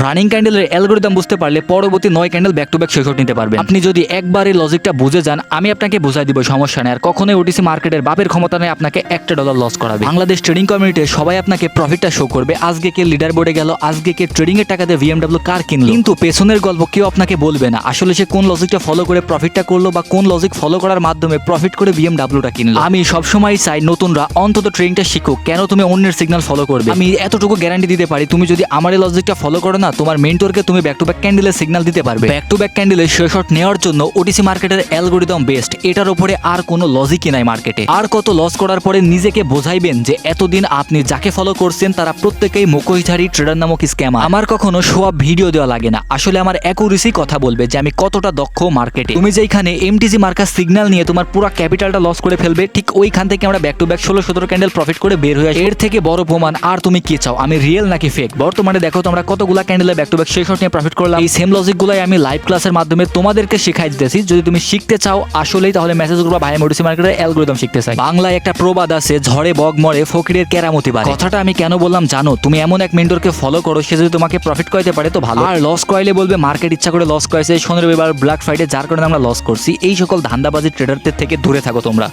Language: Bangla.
রানিং ক্যান্ডেলের অ্যালগরিদম বুঝতে পারলে পরবর্তী 9 ক্যান্ডেল ব্যাক টু ব্যাক শেষ নিতে পারবেন। আপনি যদি একবার এই লজিকটা বুঝে যান, আমি আপনাকে বুঝাই দিব, সমস্যা নেই। আর কখনোই ওটিসি মার্কেটের বাপের ক্ষমতা নেই আপনাকে $1 লস করাবে। বাংলাদেশ ট্রেডিং কমিউনিটিতে সবাই আপনাকে প্রফিটটা শো করবে। আজকে কে লিডার বোর্ডে গেল, আজকে কে ট্রেডিং এর টাকা দিয়ে BMW কার কিনলো, কিন্তু পেছনের গল্প কেউ আপনাকে বলবে না আসলে সে কোন লজিকটা ফলো করে প্রফিটটা করলো বা কোন লজিক ফলো করার মাধ্যমে প্রফিট করে BMWটা কিনলো। আমি সবসময় চাই নতুনরা অন্তত ট্রেডিংটা শিখুক। কেন তুমি অন্যের সিগন্যাল ফলো করবে? আমি এতটুকু গ্যারান্টি দিতে পারি, তুমি যদি আমার এই লজিকটা ফলো করো না, তোমার মেন্টরকে তুমি ব্যাক টু ব্যাক ক্যান্ডেলের সিগন্যাল দিতে পারবে। ব্যাক টু ব্যাক ক্যান্ডেলের শেয়ার নেওয়ার জন্য ওটিসি মার্কেটের অ্যালগরিদম বেস্ট। এটার উপরে আর কোনো লজিকই নাই মার্কেটে। আর কত লস করার পরে নিজেকে বোঝাইবেন যে এতদিন আপনি যাকে ফলো করছেন তারা প্রত্যেকেই মুখোশধারী ট্রেডার নামক স্ক্যামার। আমার কখনো সব ভিডিও দেওয়া লাগে না, আসলে আমার অ্যাকুরেসি কথা বলবে যে আমি কতটা দক্ষ মার্কেটে। তুমি যেখানে এমটিসি মার্কার সিগন্যাল নিয়ে তোমার পুরো ক্যাপিটালটা লস করে ফেলবে, ঠিক ওইখান থেকে আমরা back to back 16-17 candle profit করে বের হয়ে আসি। এর থেকে বড় প্রমাণ আর তুমি কি চাও? আমি রিয়েল নাকি ফেক? বর্তমানে দেখো তো আমরা কতগুলা ক্যান্ডেলে ব্যাক টু ব্যাক শেষ নিয়ে প্রফিট করলাম। এই সেম লজিকগুলাই আমি লাইভ ক্লাসের মাধ্যমে তোমাদেরকে শেখাই দিতেছি। যদি তুমি শিখতে চাও আসলেই, তাহলে মেসেজ করবা ভাই আমি ওটিসি মার্কেটের অ্যালগরিদম শিখতে চাই। বাংলায় একটা প্রবাদ আছে, ঝড়ে বগ মরে ফকিরের কেরামতি বাড়ে। কথাটা আমি কেন বললাম জানো? তুমি এমন এক মেন্টরকে ফলো করো, সে যদি তোমাকে প্রফিট করাইতে পারে তো ভালো, আর লস করাইলে বলবে মার্কেট ইচ্ছা করে লস করেছে, 15 রবিবার ব্ল্যাক ফ্রাইডে যার কারণে আমরা লস করছি। এই সকল ধান্দাবাজি ট্রেডারদের থেকে দূরে থাকো তোমরা।